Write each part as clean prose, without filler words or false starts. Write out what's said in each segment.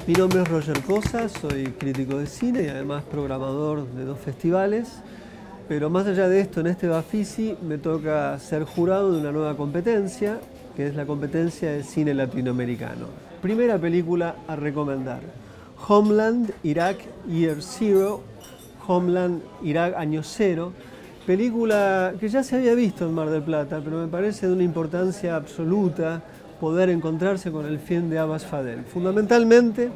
Mi nombre es Roger Cosa, soy crítico de cine y además programador de 2 festivales. Pero más allá de esto, en este Bafisi me toca ser jurado de una nueva competencia, que es la competencia de cine latinoamericano. Primera película a recomendar: Homeland, Irak, Year Zero, Homeland, Irak, Año Cero. Película que ya se había visto en Mar del Plata, pero me parece de una importancia absoluta poder encontrarse con el film de Abbas Fadel. Fundamentalmente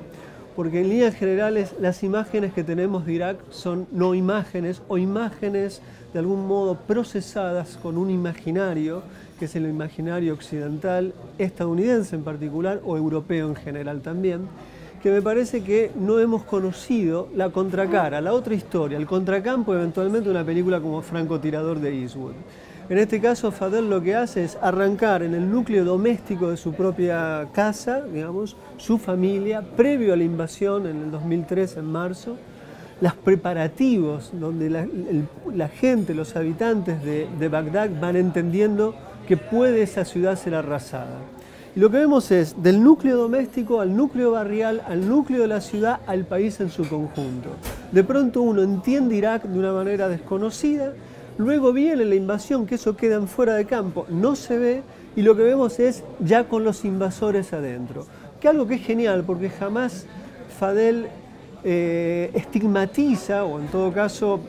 porque en líneas generales las imágenes que tenemos de Irak son no imágenes o imágenes de algún modo procesadas con un imaginario, que es el imaginario occidental, estadounidense en particular o europeo en general también, que me parece que no hemos conocido la contracara, la otra historia, el contracampo eventualmente de una película como Francotirador de Eastwood. En este caso, Fadel lo que hace es arrancar en el núcleo doméstico de su propia casa, digamos, su familia, previo a la invasión en el 2003, en marzo, los preparativos donde la gente, los habitantes de Bagdad van entendiendo que puede esa ciudad ser arrasada. Y lo que vemos es del núcleo doméstico al núcleo barrial, al núcleo de la ciudad, al país en su conjunto. De pronto uno entiende Irak de una manera desconocida. Luego viene la invasión, que eso queda fuera de campo, no se ve, y lo que vemos es ya con los invasores adentro. Que algo que es genial, porque jamás Fadel estigmatiza, o en todo caso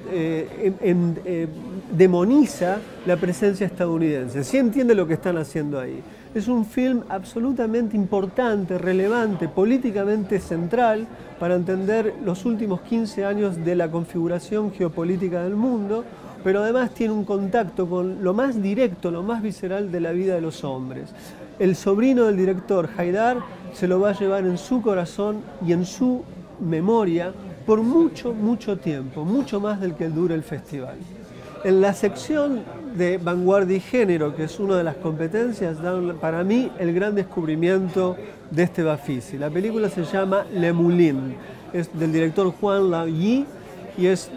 demoniza la presencia estadounidense. Sí entiende lo que están haciendo ahí. Es un film absolutamente importante, relevante, políticamente central para entender los últimos 15 años de la configuración geopolítica del mundo, pero además tiene un contacto con lo más directo, lo más visceral de la vida de los hombres. El sobrino del director, Haidar, se lo va a llevar en su corazón y en su memoria por mucho, mucho tiempo, mucho más del que dure el festival. En la sección de vanguardia y género, que es una de las competencias, dan para mí el gran descubrimiento de este Bafisi. La película se llama Le Moulin, es del director Juan Lagui, y es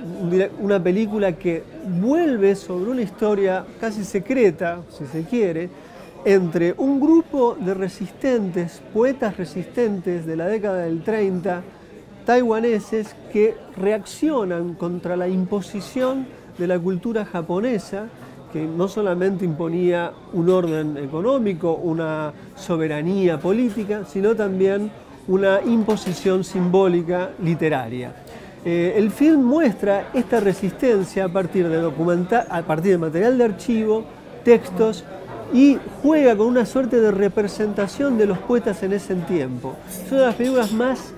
una película que vuelve sobre una historia casi secreta, si se quiere, entre un grupo de resistentes, poetas resistentes de la década del 30, taiwaneses, que reaccionan contra la imposición de la cultura japonesa, que no solamente imponía un orden económico, una soberanía política, sino también una imposición simbólica literaria. El film muestra esta resistencia a partir de material de archivo, textos, y juega con una suerte de representación de los poetas en ese tiempo. Es una de las películas más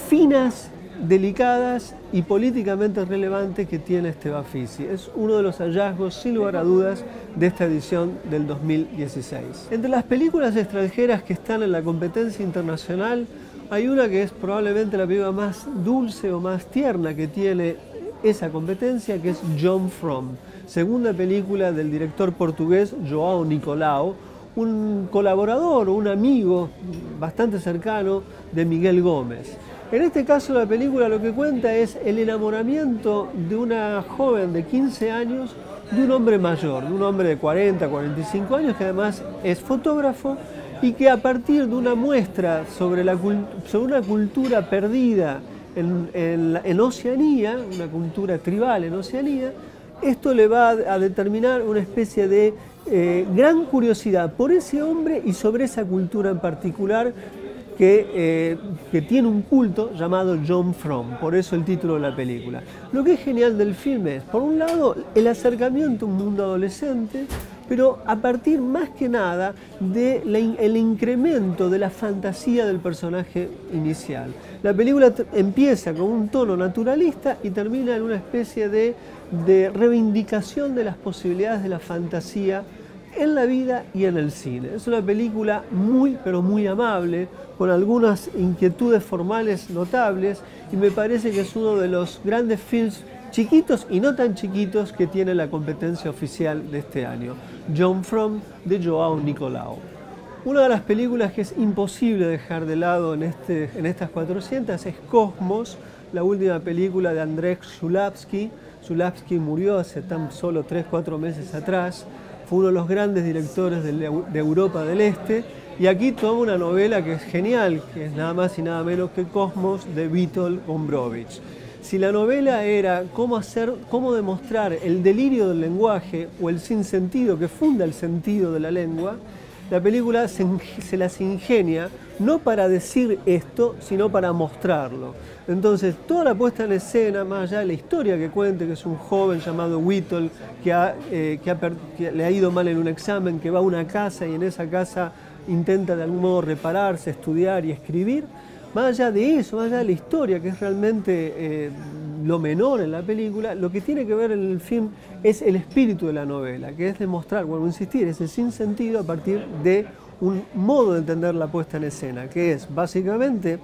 finas, delicadas y políticamente relevantes que tiene este Bafisi. Es uno de los hallazgos, sin lugar a dudas, de esta edición del 2016. Entre las películas extranjeras que están en la competencia internacional, hay una que es probablemente la película más dulce o más tierna que tiene esa competencia, que es John From, segunda película del director portugués João Nicolau, un colaborador o un amigo bastante cercano de Miguel Gómez. En este caso la película lo que cuenta es el enamoramiento de una joven de 15 años de un hombre mayor, de un hombre de 40, 45 años, que además es fotógrafo y que a partir de una muestra sobre una cultura perdida en Oceanía, una cultura tribal en Oceanía, esto le va a determinar una especie de gran curiosidad por ese hombre y sobre esa cultura en particular que tiene un culto llamado John From, por eso el título de la película. Lo que es genial del filme es, por un lado, el acercamiento a un mundo adolescente, pero a partir más que nada del incremento de la fantasía del personaje inicial. La película empieza con un tono naturalista y termina en una especie de reivindicación de las posibilidades de la fantasía en la vida y en el cine. Es una película muy, pero muy amable, con algunas inquietudes formales notables, y me parece que es uno de los grandes films chiquitos y no tan chiquitos que tiene la competencia oficial de este año, John From, de João Nicolau. Una de las películas que es imposible dejar de lado en estas 400 es Cosmos, la última película de Andrzej Żuławski. Żuławski murió hace tan solo 3-4 meses atrás. Fue uno de los grandes directores de Europa del Este Y aquí toma una novela que es genial, que es nada más y nada menos que Cosmos de Witold Gombrowicz. Si la novela era cómo demostrar el delirio del lenguaje o el sinsentido que funda el sentido de la lengua, la película se las ingenia no para decir esto, sino para mostrarlo. Entonces, toda la puesta en escena, más allá de la historia que cuente, que es un joven llamado Witold, que le ha ido mal en un examen, que va a una casa y en esa casa intenta de algún modo repararse, estudiar y escribir. Más allá de eso, más allá de la historia, que es realmente lo menor en la película, lo que tiene que ver en el film es el espíritu de la novela, que es demostrar, vuelvo a insistir, ese sinsentido a partir de un modo de entender la puesta en escena, que es básicamente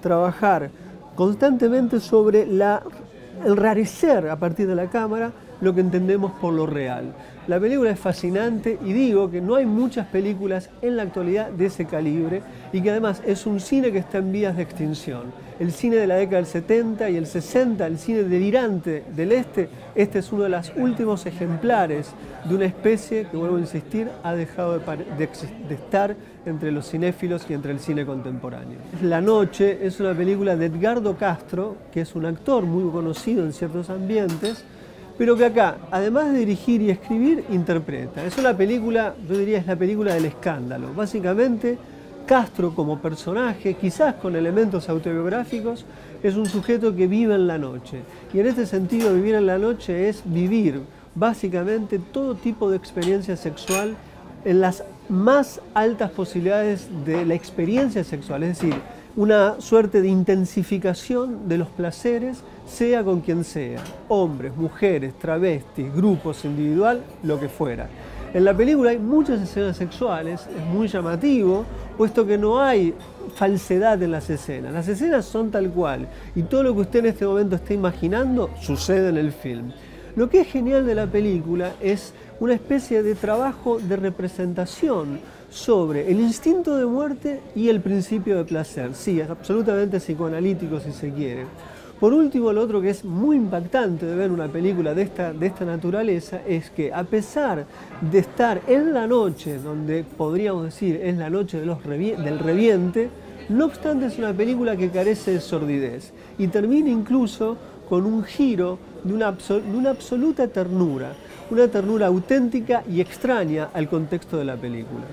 trabajar constantemente sobre el rarecer a partir de la cámara lo que entendemos por lo real. La película es fascinante y digo que no hay muchas películas en la actualidad de ese calibre y que además es un cine que está en vías de extinción. El cine de la década del 70 y el 60, el cine delirante del este es uno de los últimos ejemplares de una especie que, vuelvo a insistir, ha dejado de estar entre los cinéfilos y entre el cine contemporáneo. La Noche es una película de Edgardo Castro, que es un actor muy conocido en ciertos ambientes, pero que acá, además de dirigir y escribir, interpreta. Es una película, yo diría, es la película del escándalo. Básicamente, Castro como personaje, quizás con elementos autobiográficos, es un sujeto que vive en la noche. Y en este sentido, vivir en la noche es vivir, básicamente, todo tipo de experiencia sexual en las más altas posibilidades de la experiencia sexual. Es decir, una suerte de intensificación de los placeres, sea con quien sea, hombres, mujeres, travestis, grupos, individual, lo que fuera. En la película hay muchas escenas sexuales, es muy llamativo, puesto que no hay falsedad en las escenas son tal cual, y todo lo que usted en este momento está imaginando sucede en el film. Lo que es genial de la película es una especie de trabajo de representación sobre el instinto de muerte y el principio de placer. Sí, es absolutamente psicoanalítico si se quiere. Por último, lo otro que es muy impactante de ver una película de esta naturaleza es que, a pesar de estar en la noche, donde podríamos decir es la noche del reviente, no obstante es una película que carece de sordidez y termina incluso con un giro de una absoluta ternura, una ternura auténtica y extraña al contexto de la película.